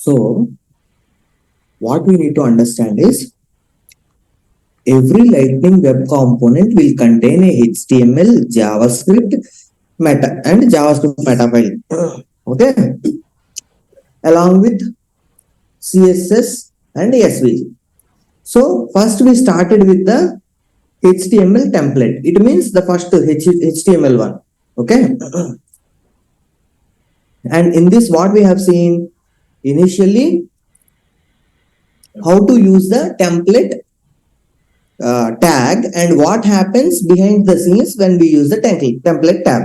So what we need to understand is every Lightning Web component will contain a HTML, JavaScript, meta file. Okay, along with CSS and SVG. So first we started with the HTML template. It means the first HTML one. Okay, and in this what we have seen initially how to use the template tag and what happens behind the scenes when we use the template tab.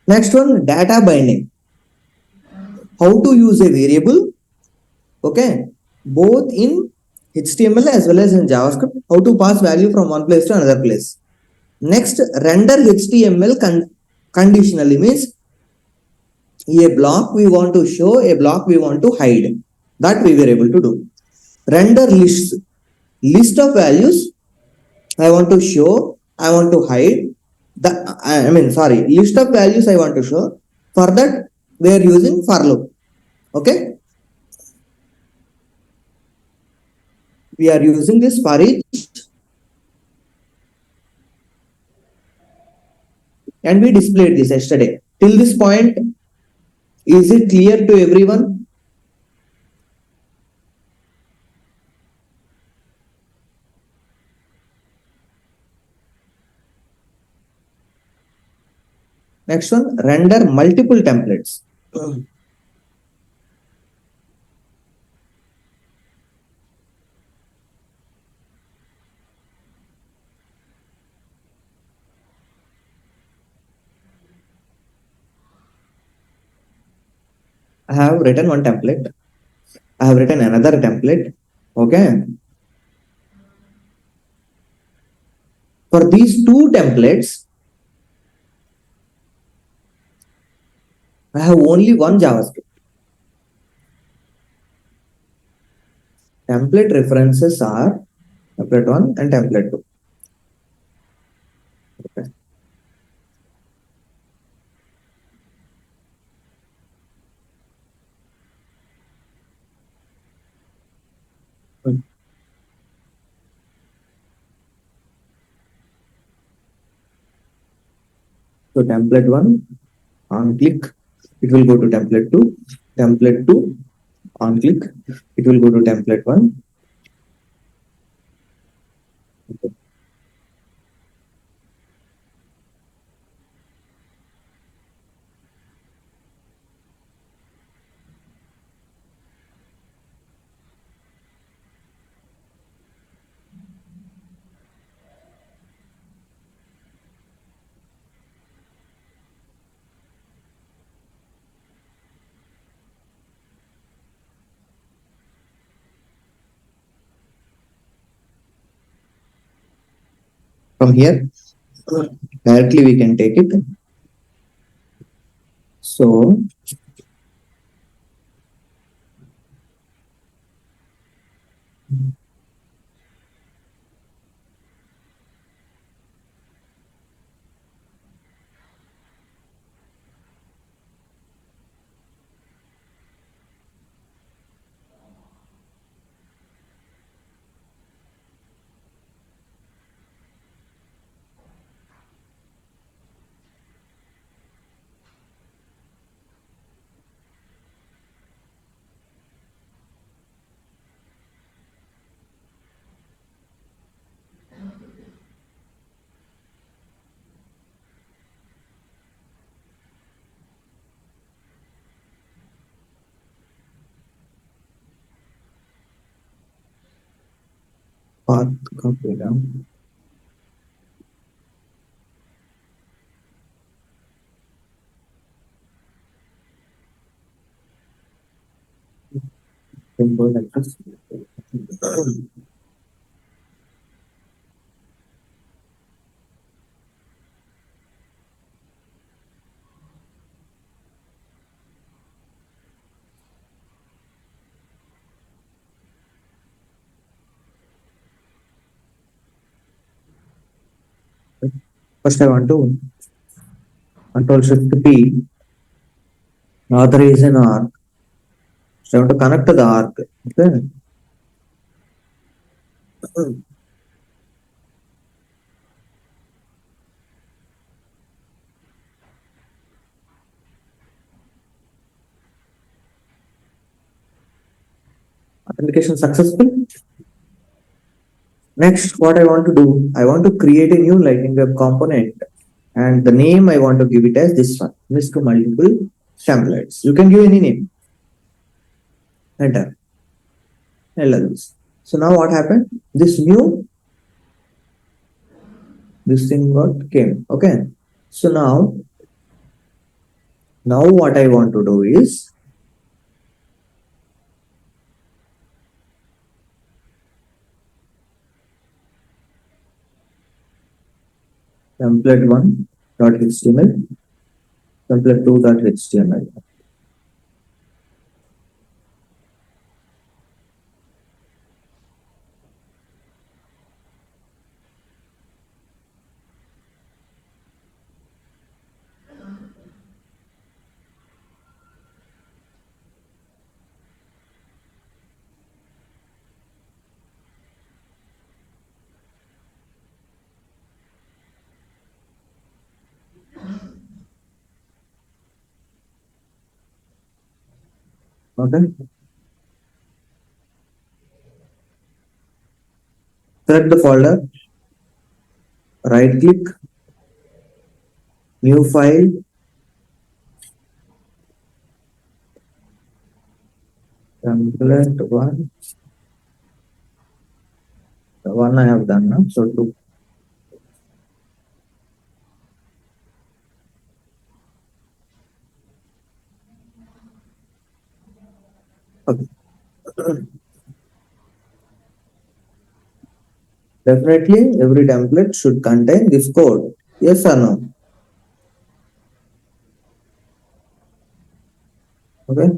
Next one, data binding. How to use a variable, okay, both in HTML as well as in JavaScript. How to pass value from one place to another place. Next, render HTML conditionally means a block we want to show, a block we want to hide. That we were able to do. Render list of values I want to show, I want to hide. List of values I want to show. For that, we are using for loop. Okay, we are using this for each, and we displayed this yesterday. Till this point, is it clear to everyone? Next one, render multiple templates. I have written one template. I have written another template. Okay. For these two templates, I have only one JavaScript. Template references are template 1 and template 2. Okay. So template 1 on click, it will go to template 2. Template 2 on click, it will go to template 1. Okay. From here, directly we can take it. So path copy down. Symbol like this. First I want to Control Shift P, author is an arc. So I want to connect to the arc. Okay. Authentication successful. Next, what I want to do, I want to create a new Lightning Web component, and the name I want to give it as this one, Misk multiple templates. You can give any name. Enter. LLs. So now what happened? This thing got came. Okay. So now what I want to do is template1.html, template2.html. Okay. Select the folder, right click, new file, template one. The one I have done now. So two. Okay. Definitely every template should contain this code. Yes or no? Okay.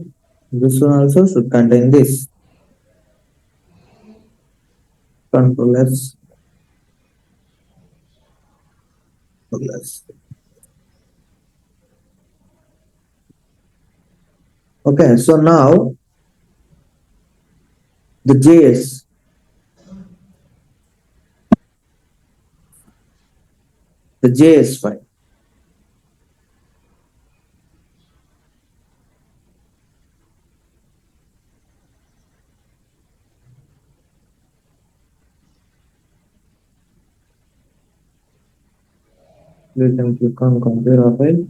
This one also should contain this. Control S. Control S. Okay. So now the JS, the JS file. You can click on compare a file.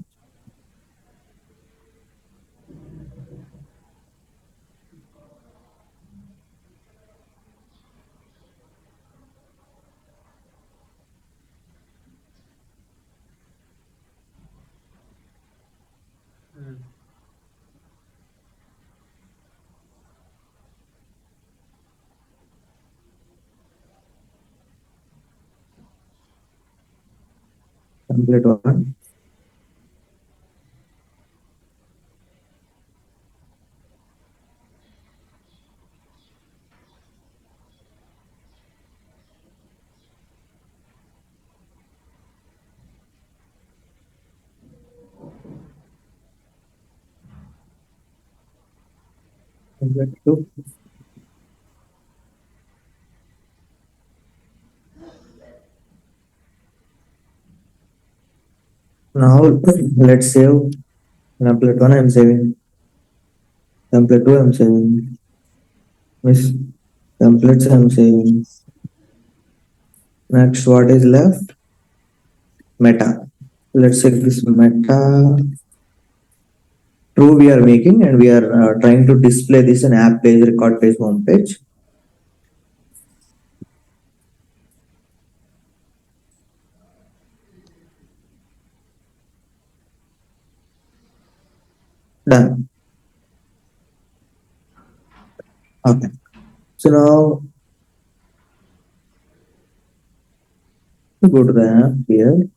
Template one. Template two. Now let's save template one. I'm saving. Template two. I'm saving. Miss templates. I'm saving. Next, what is left? Meta. Let's check this meta. True, we are making, and we are trying to display this in app page, record page, home page. Done. Okay. So now go to the app here.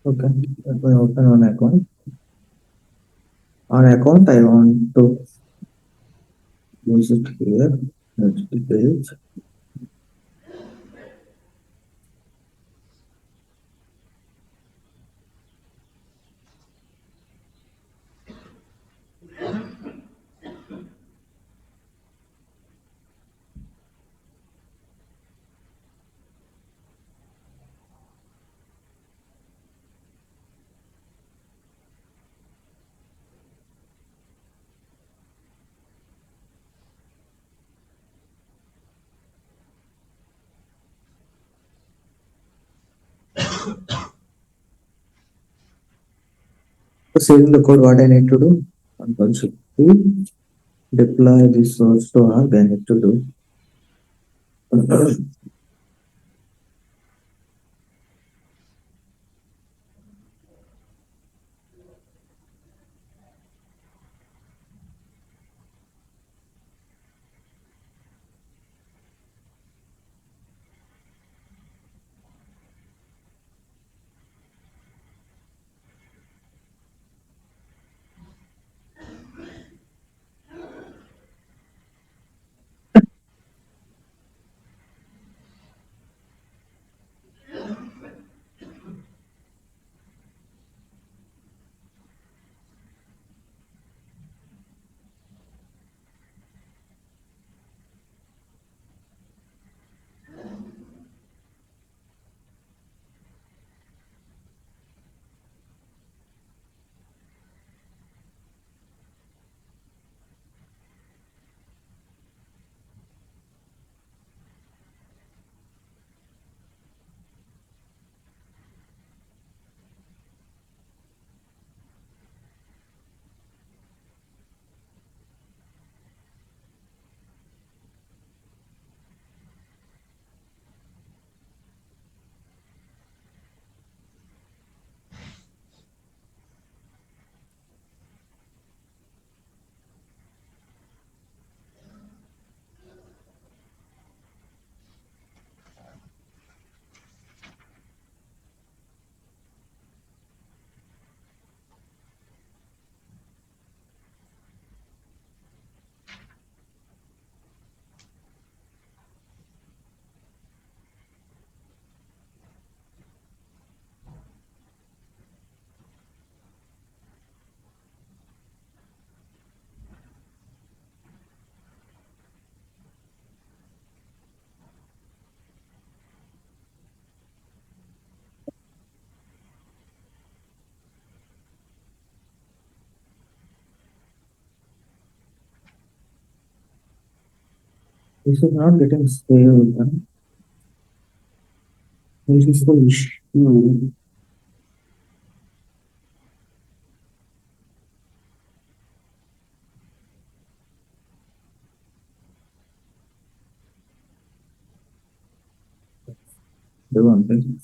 Okay, let me open one account. On account, I want to use it here. Next page. For saving the code, what I need to do? Control Shift P. Deploy this source to org. I need to do. This is not getting saved. Huh? This is the issue. Do one thing.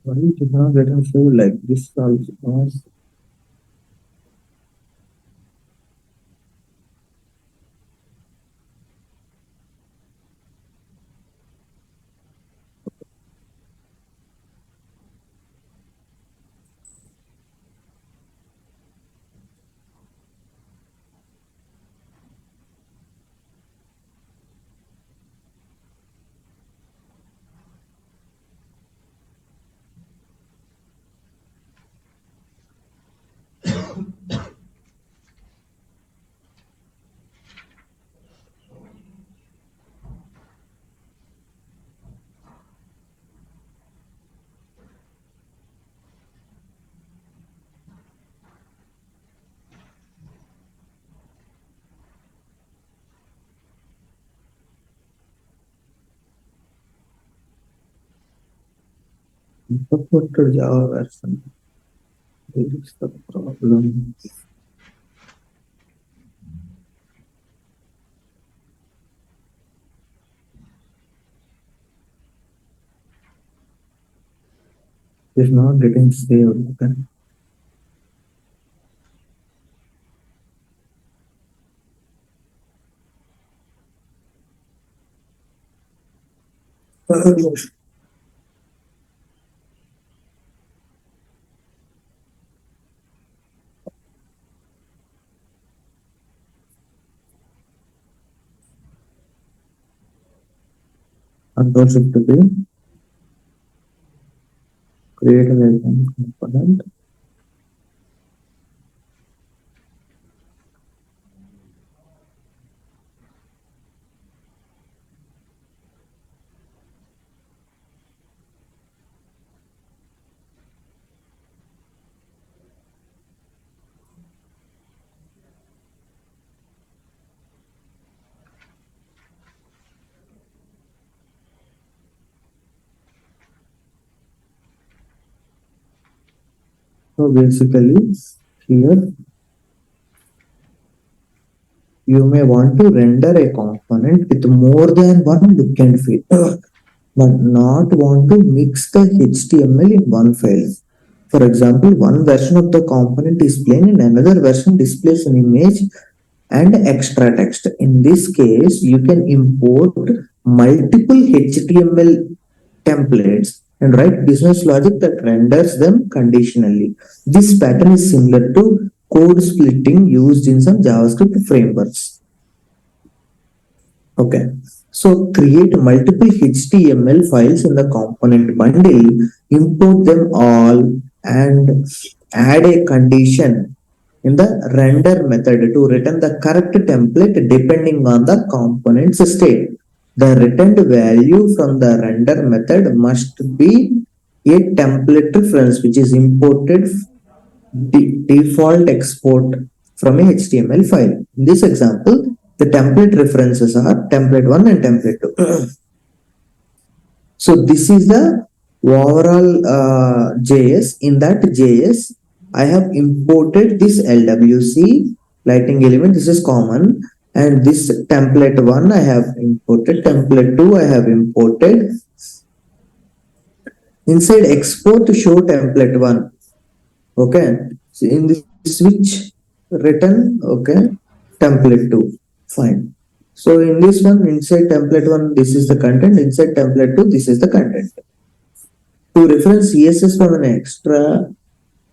Why it is not getting saved like this also? Supported Java version. Where is the problem? It's not getting saved. Okay. Control Shift to create a lightning component. So basically, here you may want to render a component with more than one look and feel, but not want to mix the HTML in one file. For example, one version of the component is plain and another version displays an image and extra text. In this case, you can import multiple HTML templates and write business logic that renders them conditionally. This pattern is similar to code splitting used in some JavaScript frameworks. Okay. So create multiple HTML files in the component bundle, import them all, and add a condition in the render method to return the correct template depending on the component's state. The returned value from the render method must be a template reference which is imported default export from a HTML file. In this example, the template references are template 1 and template 2. So this is the overall JS. In that JS, I have imported this LWC lightning element. This is common. And this template 1 I have imported. Template 2 I have imported. Inside export to show template 1. Okay. So in this switch written, okay, template 2. Fine. So in this one, inside template 1, this is the content. Inside template 2, this is the content. To reference CSS from an extra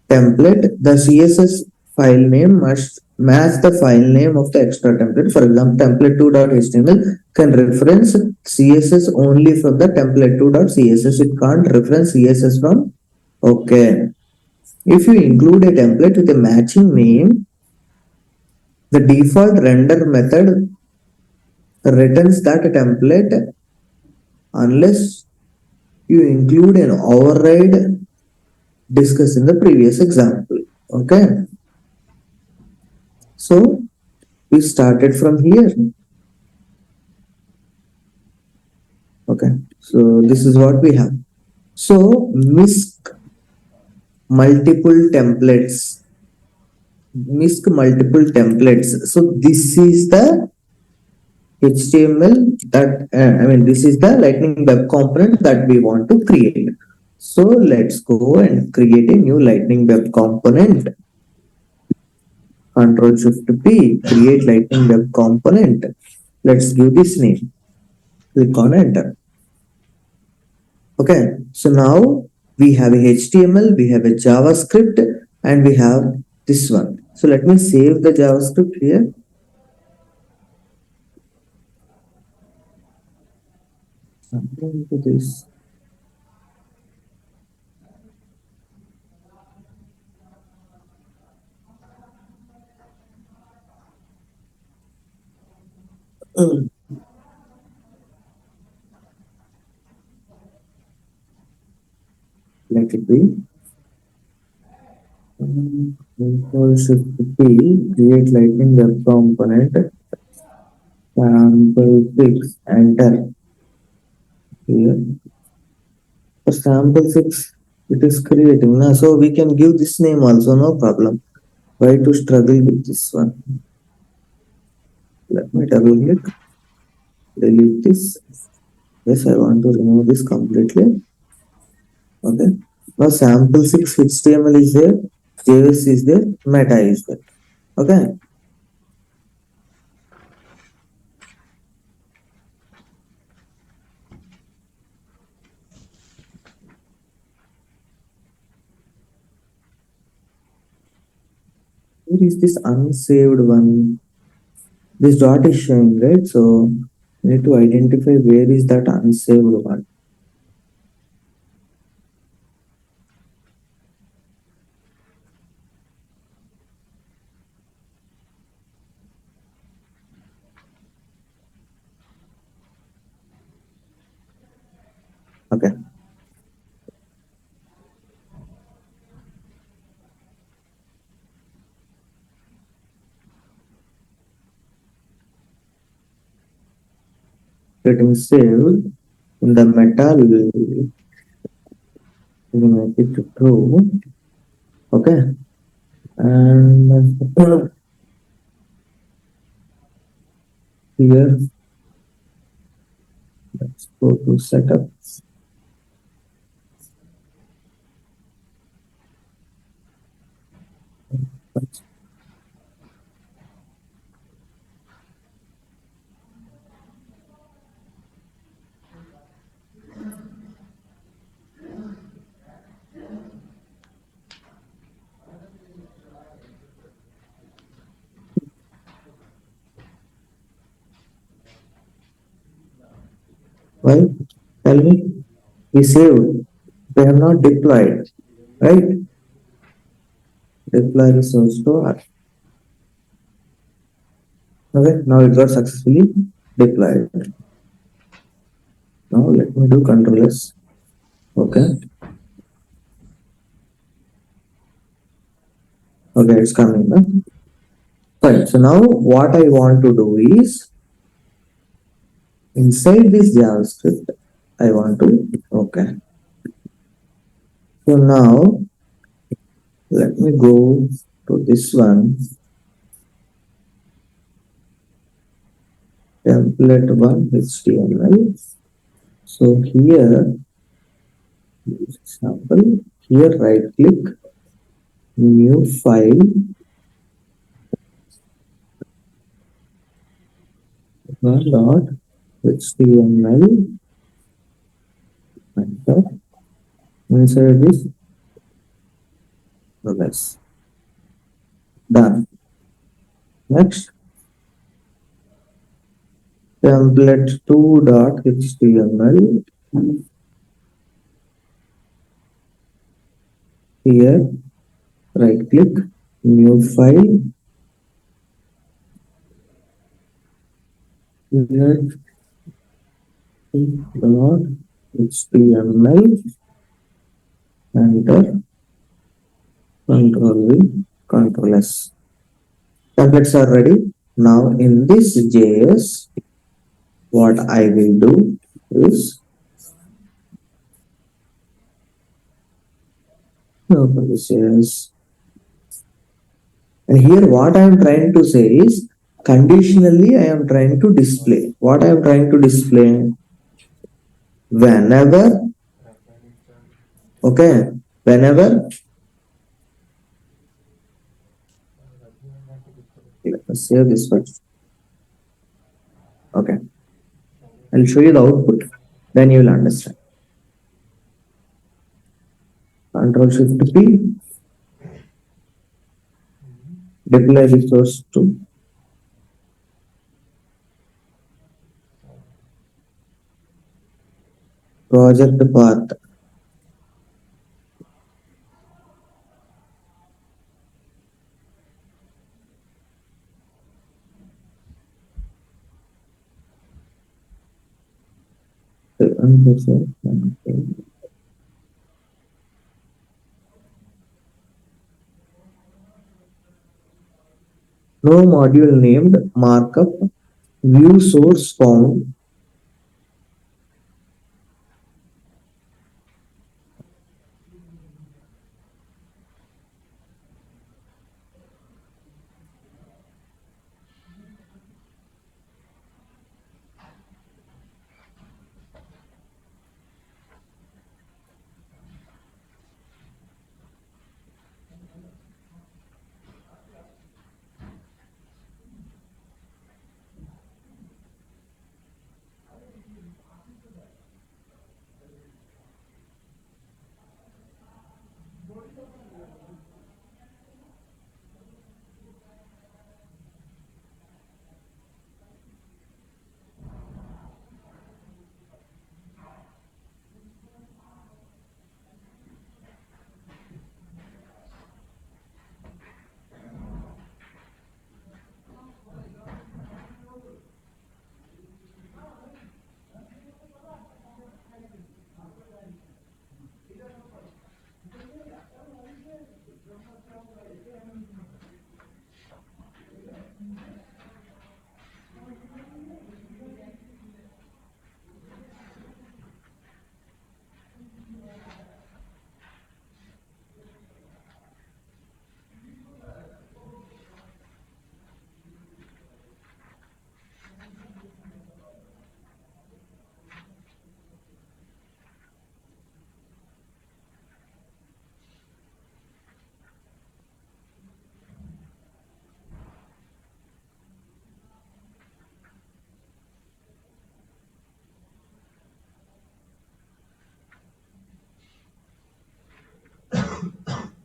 template, the CSS file name must match the file name of the extra template. For example, template2.html can reference CSS only from the template2.css. It can't reference CSS from. Okay. If you include a template with a matching name, the default render method returns that template unless you include an override discussed in the previous example. Okay. So we started from here. Okay. So this is what we have. So MISC multiple templates. MISC multiple templates. So this is the HTML that this is the Lightning Web component that we want to create. So let's go and create a new Lightning Web component. Control Shift P, create Lightning Web component. Let's give this name. Click on enter. Okay, so now we have a HTML, we have a JavaScript, and we have this one. So let me save the JavaScript here. Something to this. Let it be. Control Shift P, create Lightning Web component, sample 6, enter here. For sample 6, It is creating. Now, so we can give this name also, no problem. Why to struggle with this one? Let me double click, delete this. Yes, I want to remove this completely. Okay. Now sample 6 HTML is there, JS is there, meta is there. Okay. Where is this unsaved one? This dot is showing, right? So we need to identify where is that unsaved one. Okay. Getting saved in the meta, we will make it true. Okay. And here, let's go to setup. Why? Tell me. We saved. They have not deployed, right? Deploy resource to R. Okay, now it got successfully deployed. Now let me do Control S. Okay. Okay, it's coming. Huh? Fine. So now what I want to do is inside this JavaScript, I want to, okay. So now let me go to this one, template one HTML. So here, example, here right click, new file, dot HTML, enter, inside this, progress. Done. Next, template2.html. Here, right click, new file. Here, dot HTML. Enter. Control V, Control S. Templates are ready. Now in this JS, what I will do is open this JS. And here what I am trying to say is conditionally I am trying to display. What I am trying to display? Whenever, okay, whenever, let us save this first. Okay, I'll show you the output, then you will understand. Control Shift P, deploy resource to project path. No module named markup view source found.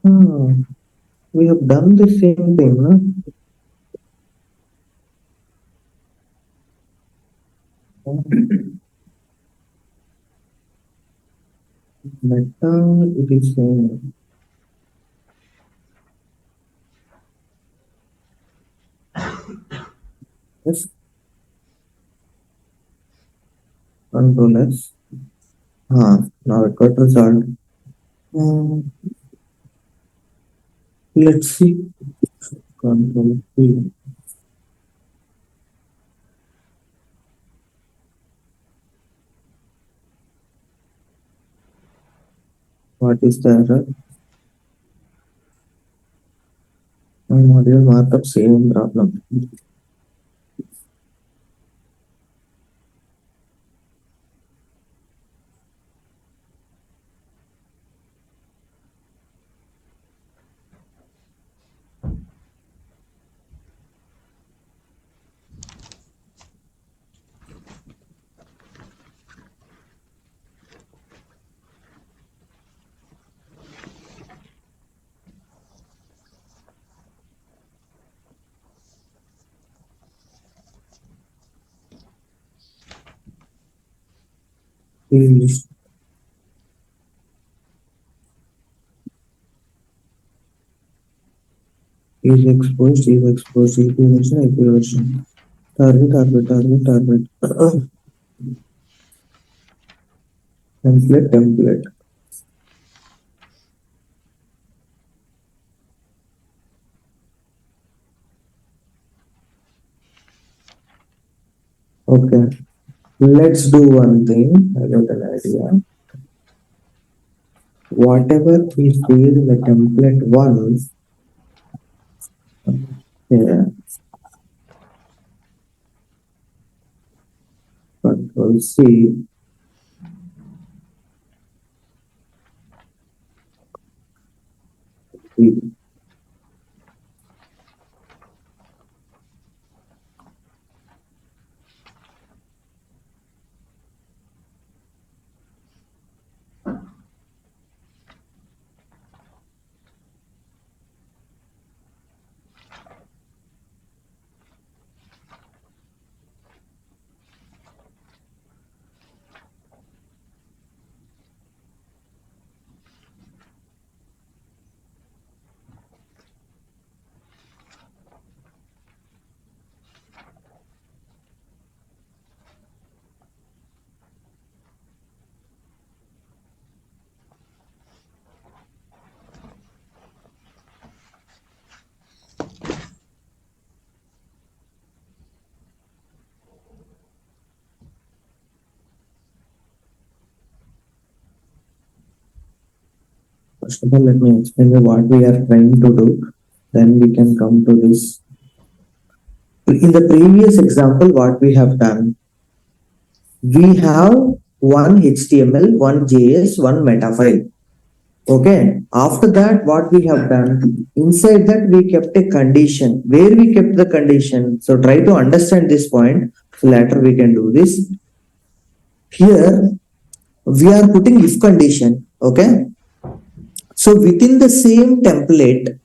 Hmm. We have done the same thing, no? Meta, it is same. Yes, control S. Now it got result. Hmm. Let's see. Control P. What is the error? My module markup same problem. Is exposed, equation. Target. Template. Okay. Let's do one thing. I got an idea. Whatever we see in the template one, yeah, control C, V. First of all, let me explain you what we are trying to do. Then we can come to this. In the previous example, what we have done, we have one HTML, one JS, one meta file. Okay. After that, what we have done, inside that we kept a condition. Where we kept the condition. So try to understand this point. So later we can do this. Here we are putting if condition. Okay. So within the same template,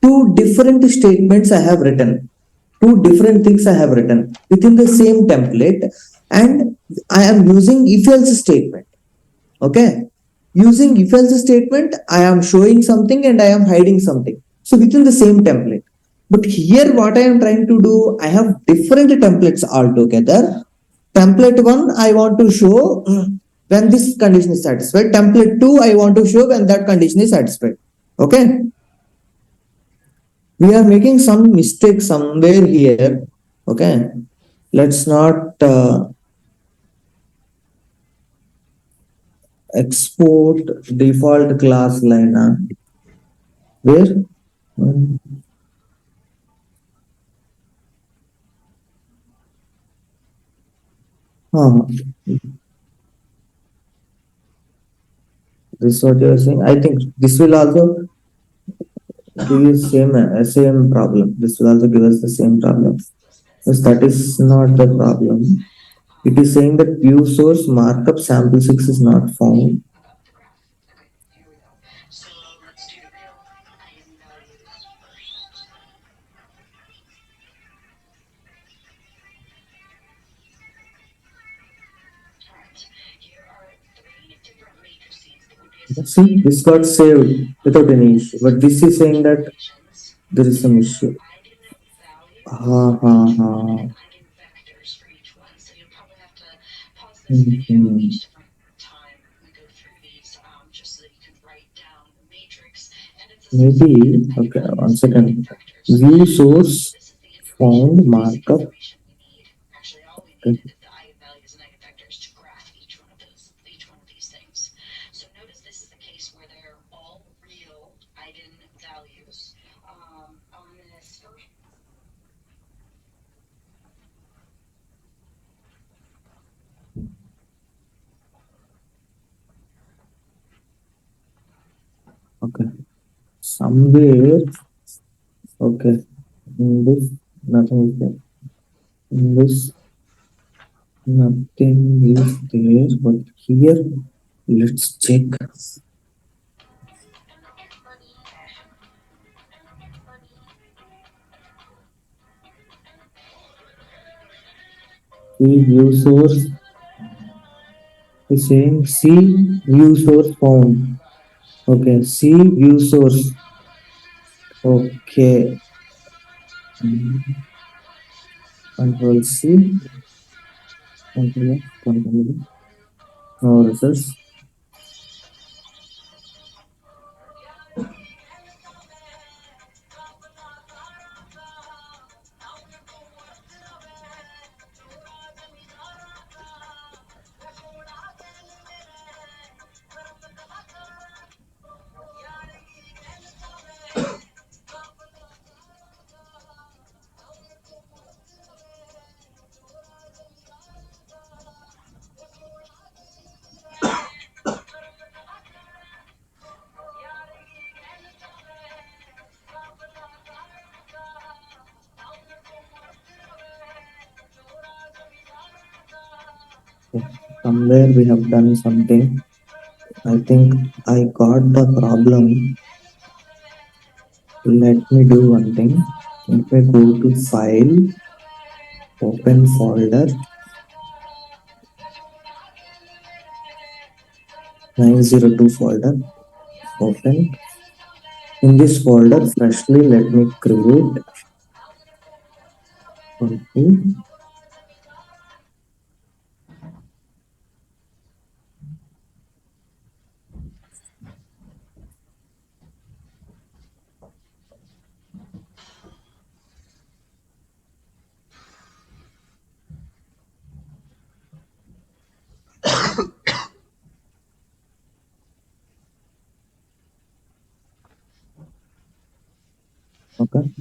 two different statements I have written. Two different things I have written within the same template, and I am using if else statement. Okay. Using if else statement, I am showing something and I am hiding something. So within the same template. But here what I am trying to do, I have different templates altogether. Template 1, I want to show when this condition is satisfied. Template 2, I want to show when that condition is satisfied. Okay. We are making some mistake somewhere here. Okay. Let's not export default class line. Where? Hmm. Huh. This is what you are saying. I think this will also give you same problem. This will also give us the same problem. Yes, that is not the problem. It is saying that view source markup sample 6 is not found. See, this got saved without any issue, but this is saying that there is some issue. Ha ha ha. Mhm. Maybe, okay, one second. View source found markup. Okay. Okay. Somewhere, okay. In this, nothing is there. In this, nothing is there. But here, let's check. See view source is saying see view source found. Okay. See view source. Okay. Control C. Control F. Control V. No results. Okay. Somewhere we have done something. I think I got the problem. Let me do one thing. Let me go to file, open folder, 902 folder, open. In this folder, freshly let me create 20. Okay.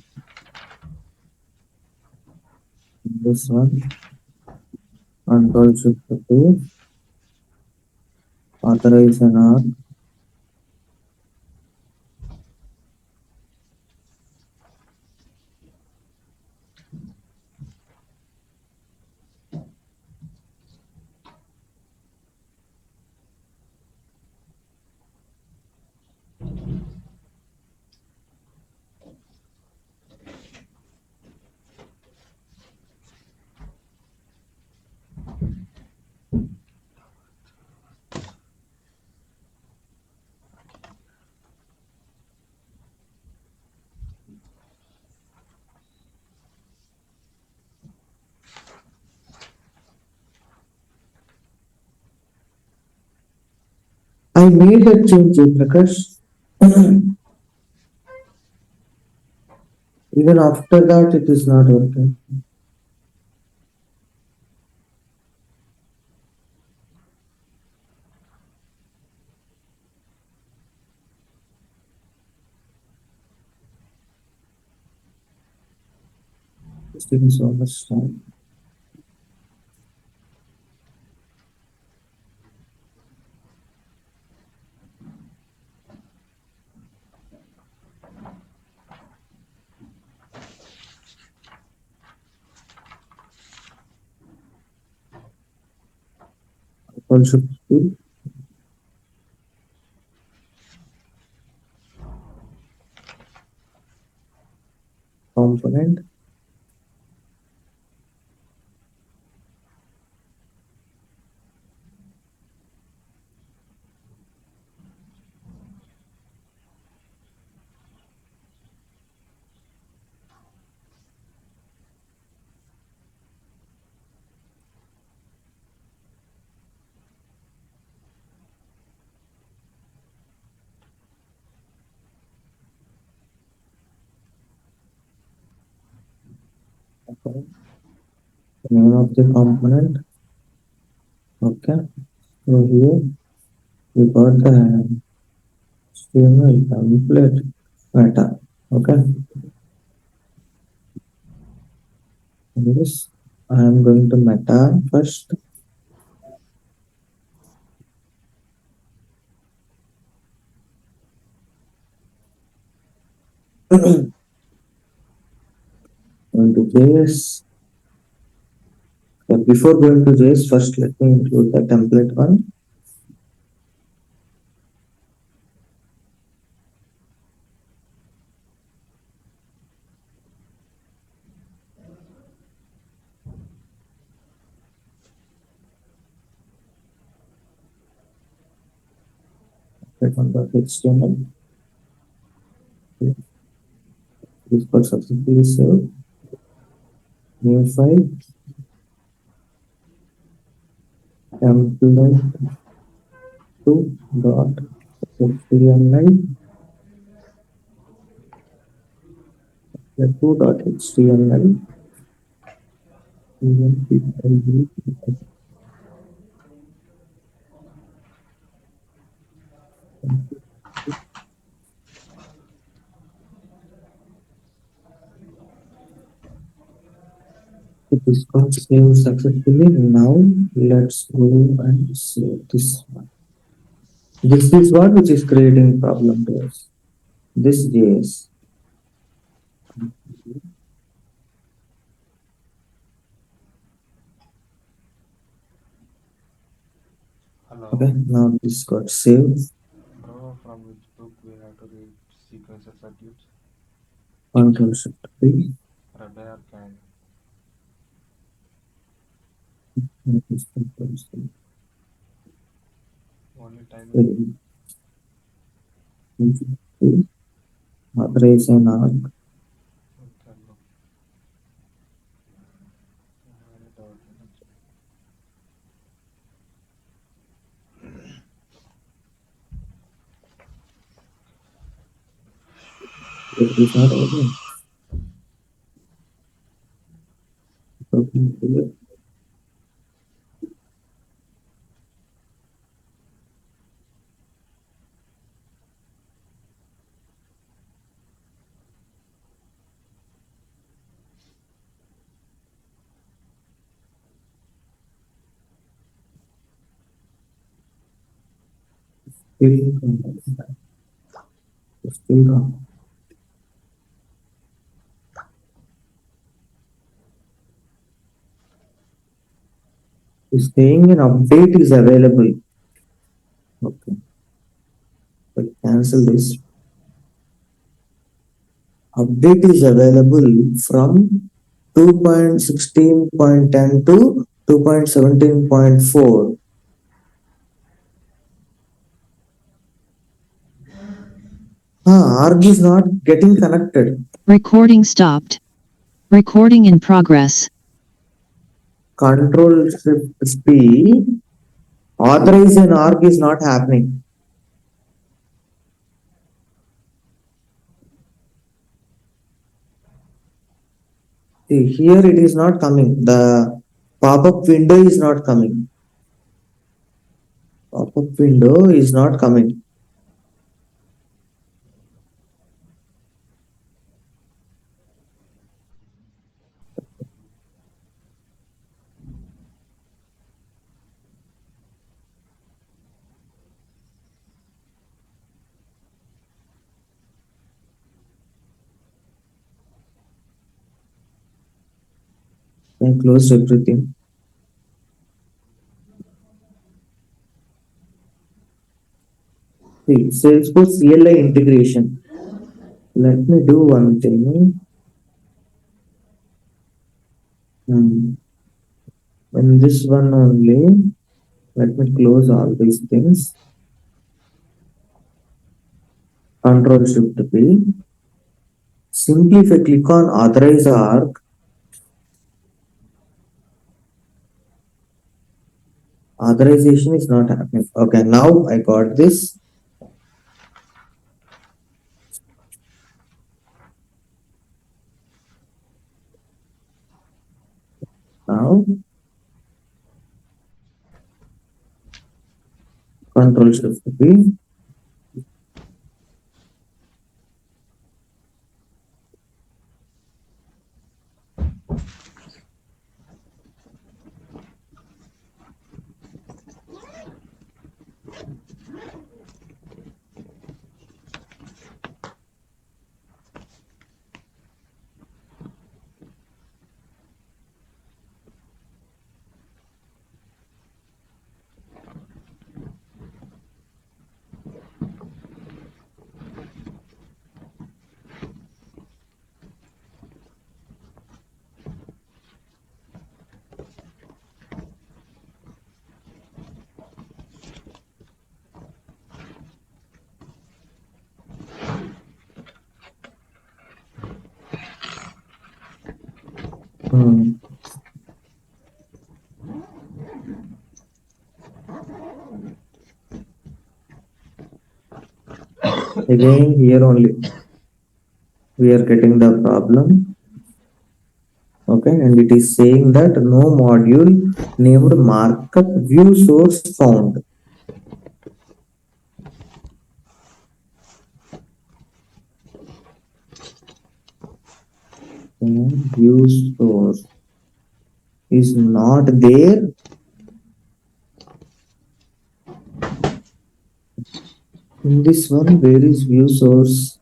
This one, Control Shift 2, authorize an arc. I made that change, Prakash. Even after that, it is not working. It's taking so much time. Control Shift 2, component. name of the component. Okay, so here we got the HTML template meta. Okay, this I am going to meta first. Going to JS. But before going to JS, first let me include the template one. HTML. This got successfully saved. New file template 2.html 2.html it is got saved successfully. Now let's go and save this one. This is what which is creating problem to us. This JS. Hello, Okay, now this got saved. bro. From which book we have to read sequencer circuits? Control Shift P. Rabbi or Can? Only timing. Authorize an arc. Okay, bro. Very doubt. It is not open. Open here. Still wrong. It's saying an update is available. Okay, but cancel this. Update is available from 2.16.10 to 2.17.4. ARG is not getting connected. Recording stopped. Recording in progress. Control Shift P. Authorize an ARG is not happening. See, here it is not coming. The pop-up window is not coming. Pop-up window is not coming. I closed everything. See, Salesforce CLI integration. Let me do one thing. In this one only, let me close all these things. Control Shift P. Simply if I click on Authorize Arc, authorization is not happening. Okay, now I got this. Now Control Shift B. Hmm. Again, here only we are getting the problem. Okay, and it is saying that no module named markup view source found. View source is not there. In this one, where is view source?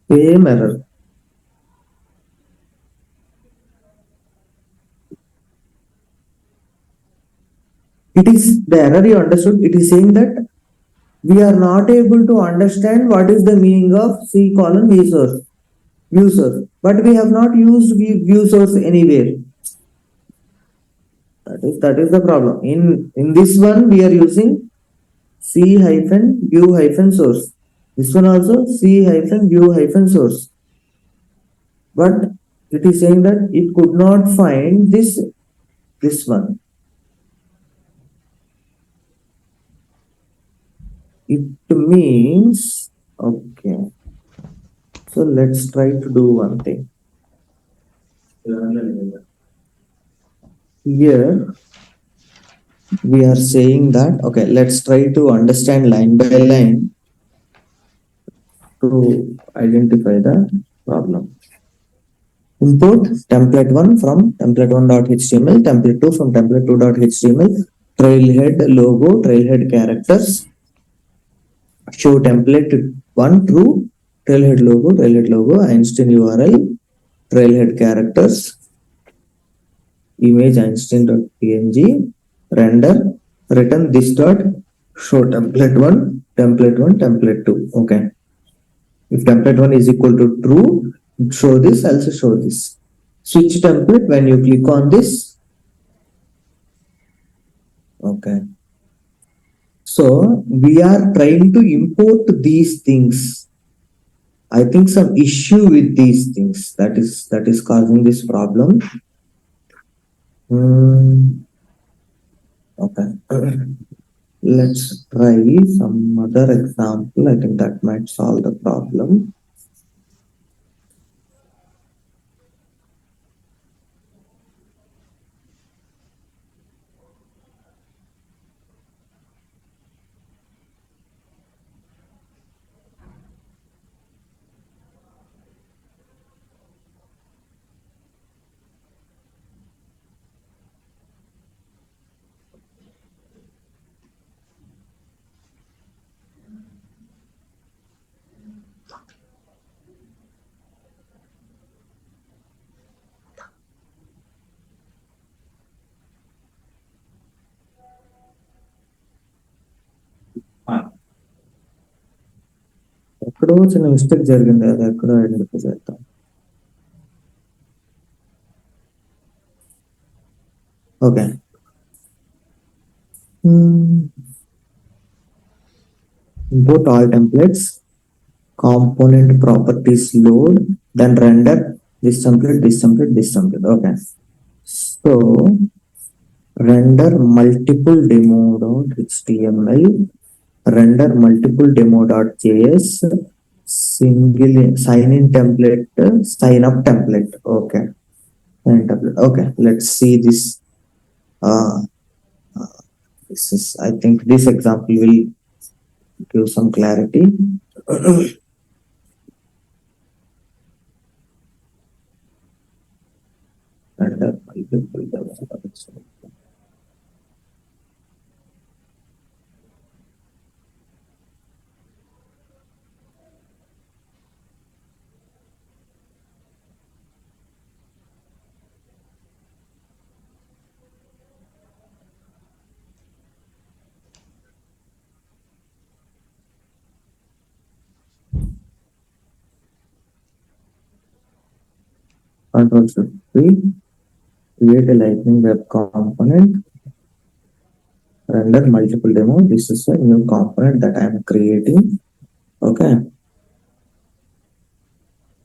Same error. It is the error you understood. It is saying that we are not able to understand what is the meaning of C colon view source. View source. But we have not used view source anywhere. That is the problem. In this one we are using C hyphen view hyphen source. This one also C hyphen view hyphen source. But it is saying that it could not find this one. It means okay. So let's try to do one thing. Here we are saying that okay, let's try to understand line by line to identify the problem. Import template1 from template1.html, template2 from template2.html, trailhead logo, trailhead characters, show template1 true, trailhead logo, Einstein URL, trailhead characters, image einstein.png, render, return this dot, show template1, template1, template2. Okay. If template1 is equal to true, show this, else show this. Switch template when you click on this. Okay. So we are trying to import these things. I think some issue with these things that is causing this problem. Okay. Let's try some other example. I think that might solve the problem. ఎక్కడో చిన్న mistake జరిగింది, అది ఎక్కడో identify చేద్దాం. Okay. Import all templates, component properties load, then render this template, this template, this template. Okay. So render multiple demo.html, render multiple demo.js, single sign in template, sign up template. Okay. Sign template. Okay. Let's see this. This is, I think this example will give some clarity. Render multiple demo.js. Control Shift P, create a Lightning Web component, render multiple demo. This is a new component that I am creating. Okay.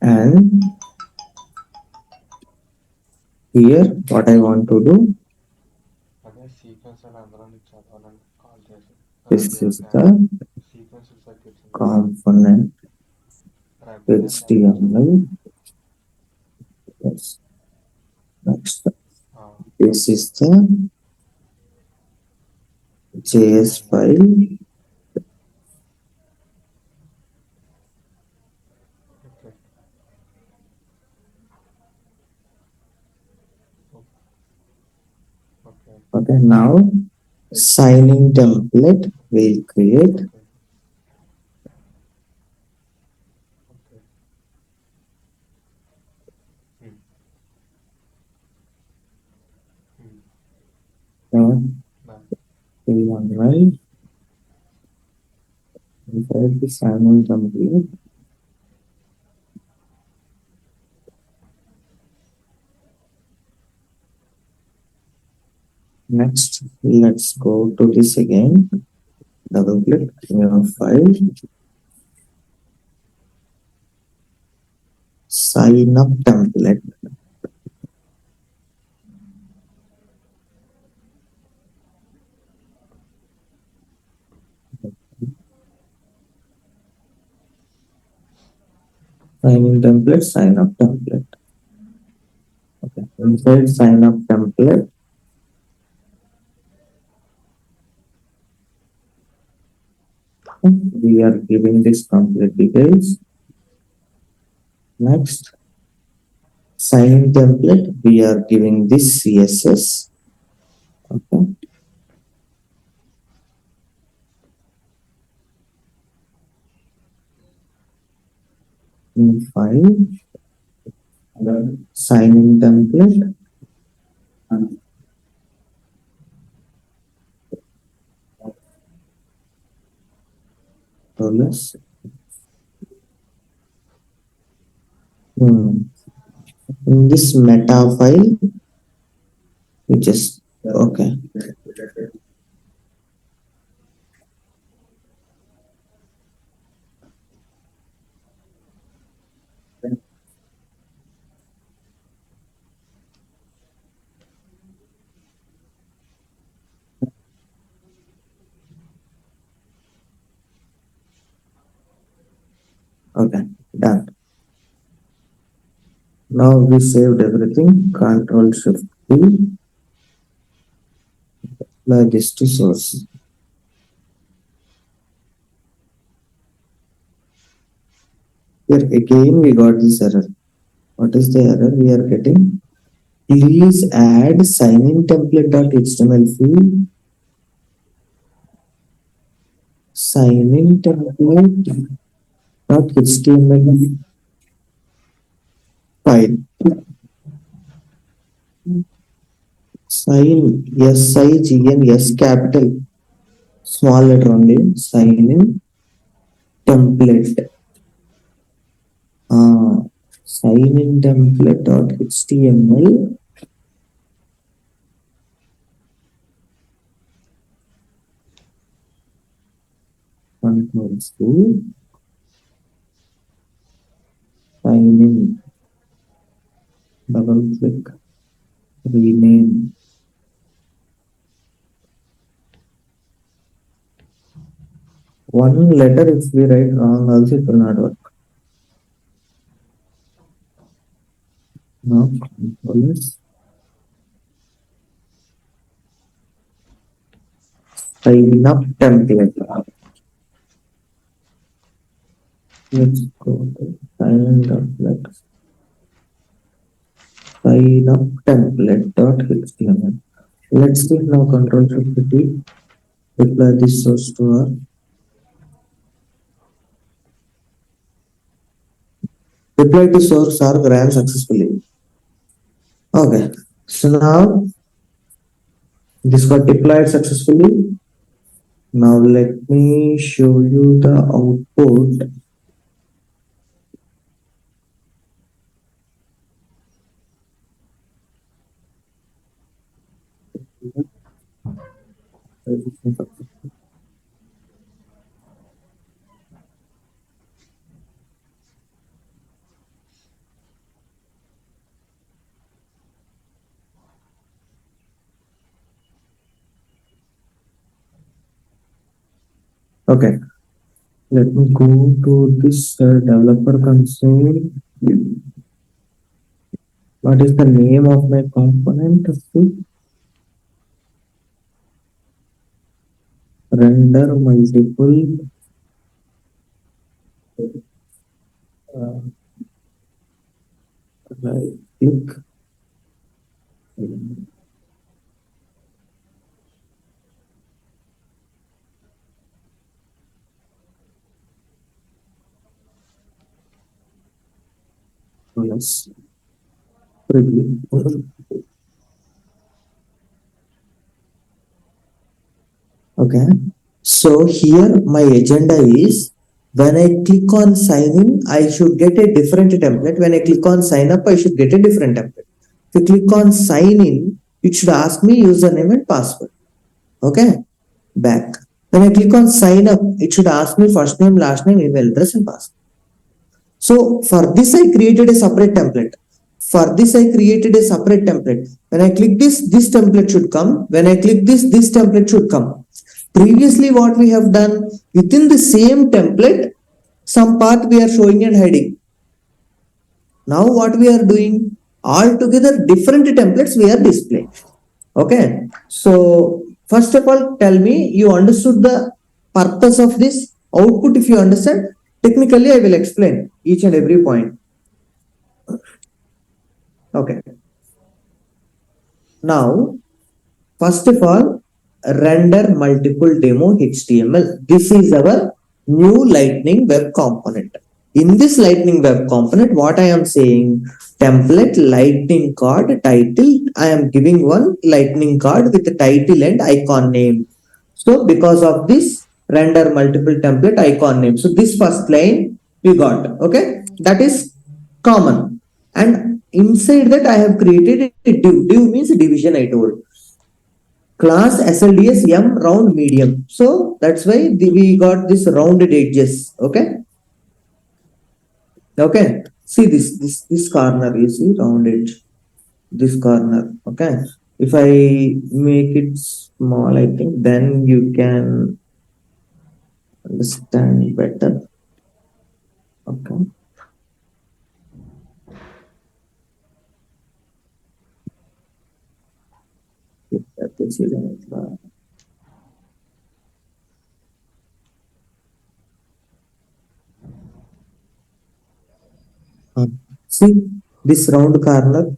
And here what I want to do, అదే sequence అని అందరూ నీకు చదవాలని call చేసి this is the sequence circuits component HTML. Yes. Next, this is the JS file. Okay, now signing template will create. One right inside the signing template. Next, let's go to this again. Double click new file. Sign up template. Signing template, sign up template. Okay, inside sign up template, we are giving this complete details. Next, signing template, we are giving this CSS. Okay. In file, signing template. Dollars. In this meta file, we just okay. Okay, done. Now we saved everything. Control Shift P. Apply this to source. Here again we got this error. What is the error we are getting? Please add sign-in template.html field. Sign-in template.html file. Sign SIGN S capital small letter only. Sign-in template. Sign in template.html. Controls to sign in. Double click. Rename. One letter if we write wrong also it will not work. Now control is sign up template. Let's go to sign in template. Sign up template.html. Let's click now control shift T. Apply this source to our reply to source are ran successfully. Okay. So now this got deployed successfully. Now let me show you the output. Okay, let me go to this developer console. What is the name of my component? Render multiple right click. Yes. Preview. Okay. So here my agenda is when I click on sign in, I should get a different template. When I click on sign up, I should get a different template. If you click on sign in, it should ask me username and password. Okay. Back. When I click on sign up, it should ask me first name, last name, email address, and password. So for this, I created a separate template. For this, I created a separate template. When I click this template should come. When I click this template should come. Previously, what we have done within the same template, some part we are showing and hiding. Now what we are doing, all together different templates we are displaying. Okay. So first of all, tell me you understood the purpose of this output. If you understand, technically I will explain each and every point. Okay. Now, first of all, render multiple demo HTML. This is our new Lightning Web component. In this Lightning Web component, what I am saying, template lightning card title, I am giving one lightning card with the title and icon name. So because of this, render multiple template icon name. So this first line we got, okay, that is common. And inside that I have created a div. Div means division, I told. Class SLDS M round medium. So that's why we got this rounded edges. Okay. Okay. See this corner, you see round edge. This corner. Okay. If I make it small, I think then you can understand better. Okay. That is it. See this round corner.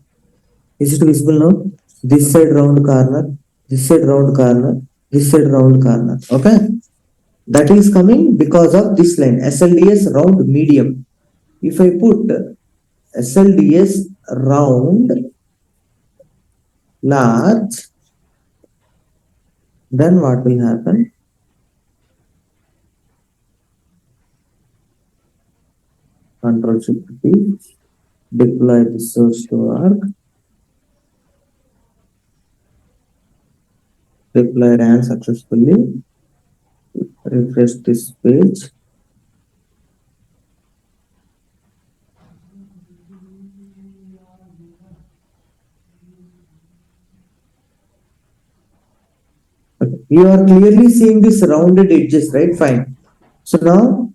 Is it visible now? This side round corner. This side round corner. This side round corner. Okay. That is coming because of this line SLDS round medium. If I put SLDS round large, then what will happen? Control Shift P, deploy the source to arc, deploy ran successfully, refresh this page. Okay. You are clearly seeing this rounded edges, right? Fine. So now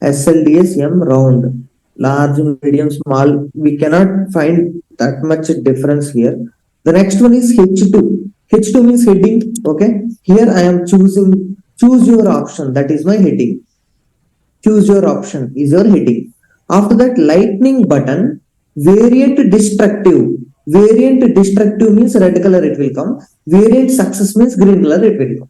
SLDS M round, large, medium, small. We cannot find that much difference here. The next one is H2. H2 means heading. Okay. Here I am choosing choose your option. That is my heading. Choose your option is your heading. After that, lightning button, variant destructive. Variant destructive means red color it will come. Variant success means green color it will come.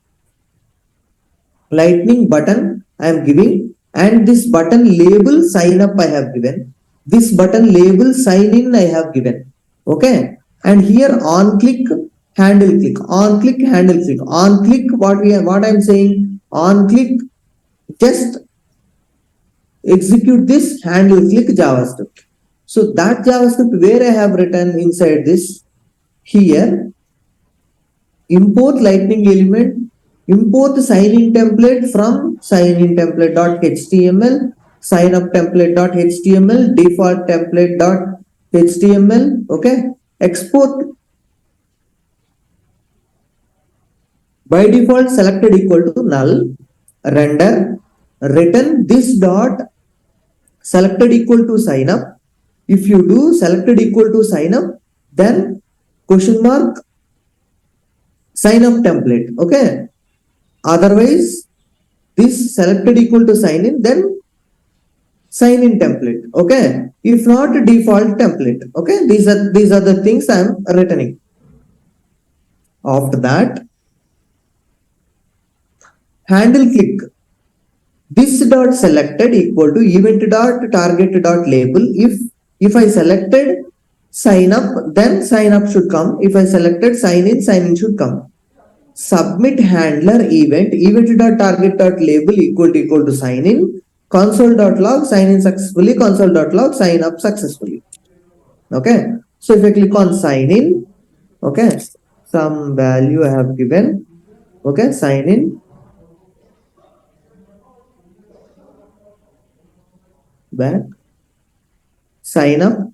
Lightning button I am giving, and this button label sign up I have given. This button label sign in I have given. Okay. And here on click, handle click, on click, handle click, on click. What I am saying, on click, just execute this handle click JavaScript. So that JavaScript where I have written inside this, here import lightning element, import sign in template from sign in template.html, sign up template.html, default template.html. Okay, export by default selected equal to null, render, return this dot selected equal to sign up. If you do selected equal to sign up, then question mark sign up template. Okay. Otherwise, this selected equal to sign in, then sign in template. Okay. If not, default template. Okay. These are the things I am returning. After that, handle click. This dot selected equal to event dot target dot label. If I selected sign up, then sign up should come. If I selected sign in should come. Submit handler event dot target dot label equal to sign in, console dot log sign in successfully, console dot log sign up successfully. Okay. So if I click on sign in, okay, some value I have given. Okay, sign in. Back, sign up,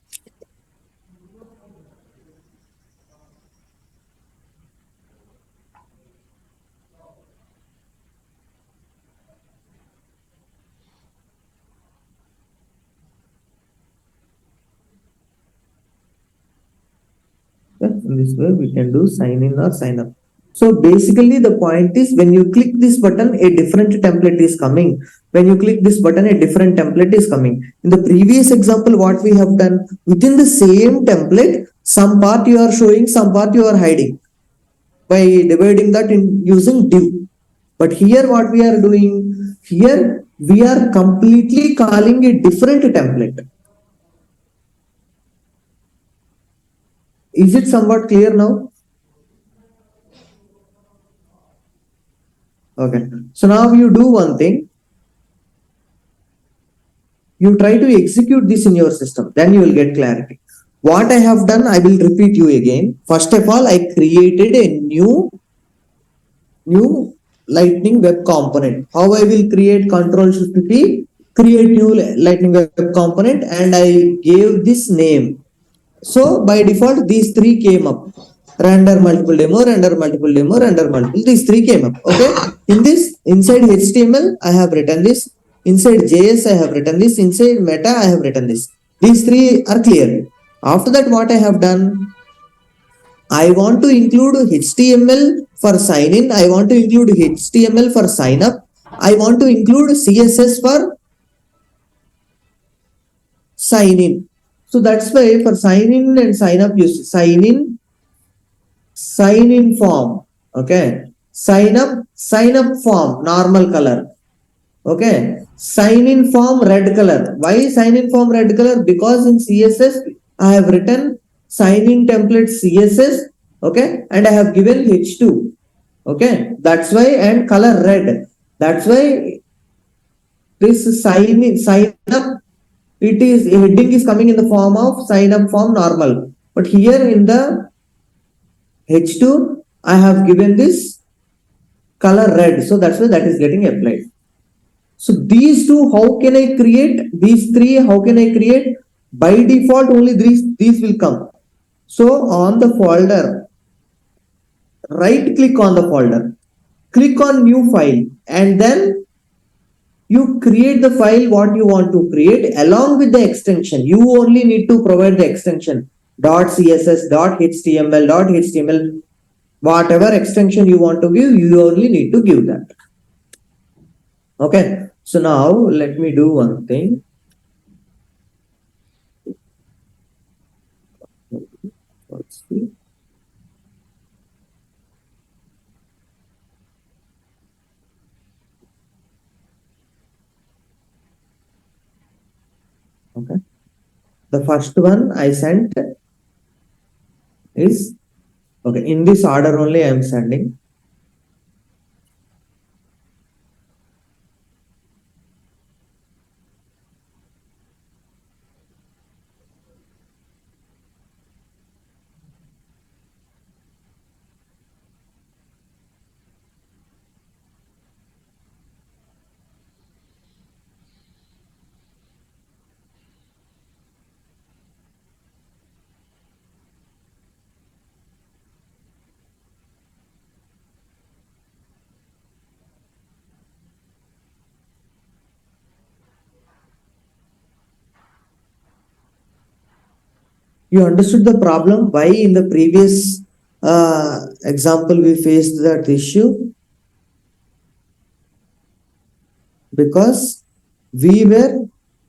in this way we can do sign in or sign up. So basically the point is, when you click this button, a different template is coming. When you click this button, a different template is coming. In the previous example, what we have done, within the same template, some part you are showing, some part you are hiding by dividing that in using div. But here what we are doing, here we are completely calling a different template. Is it somewhat clear now? Okay. So now you do one thing. You try to execute this in your system, then you will get clarity. What I have done, I will repeat you again. First of all, I created a new lightning web component. How I will create? Control Shift P, create new lightning web component, and I gave this name. So by default, these three came up. Render multiple demo, render multiple demo, render multiple. These three came up. Okay. In this, inside HTML, I have written this. Inside JS, I have written this. Inside Meta, I have written this. These three are clear. After that, what I have done, I want to include HTML for sign in. I want to include HTML for sign up. I want to include CSS for sign in. So that's why for sign in and sign up, you sign in form. Okay. Sign up form, normal color. Okay. Sign in form, red color. Why sign in form red color? Because in CSS, I have written sign in template CSS. Okay. And I have given H2. Okay. That's why, and color red. That's why this sign up it is heading is coming in the form of sign up form normal. But here in the H2, I have given this color red. So that's why that is getting applied. So these two, how can I create? These three, how can I create? By default, only these will come. So on the folder, right click on the folder, click on new file, and then you create the file what you want to create along with the extension. You only need to provide the extension .css, .html, .html, whatever extension you want to give, you only need to give that. Okay, so now let me do one thing. Let's see. Okay, the first one I sent is okay. In this order only I am sending. You understood the problem why in the previous example we faced that issue? Because we were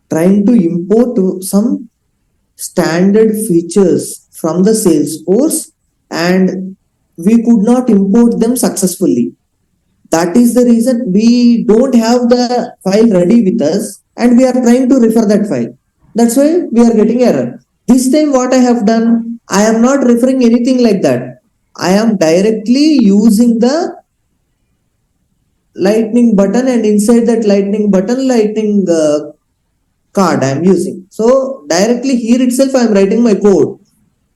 trying to import some standard features from the Salesforce and we could not import them successfully. That is the reason we don't have the file ready with us and we are trying to refer that file. That's why we are getting error. This time what I have done, I am not referring anything like that. I am directly using the lightning button and inside that lightning card I am using. So directly here itself I am writing my code.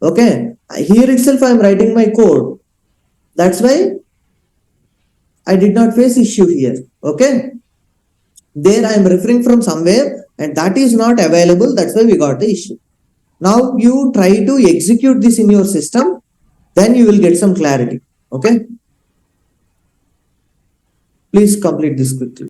Okay. Here itself I am writing my code. That's why I did not face issue here. Okay. There I am referring from somewhere and that is not available. That's why we got the issue. Now you try to execute this in your system. Then you will get some clarity. Okay. Please complete this quickly.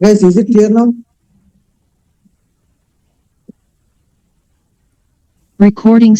Guys, is it clear now? Recording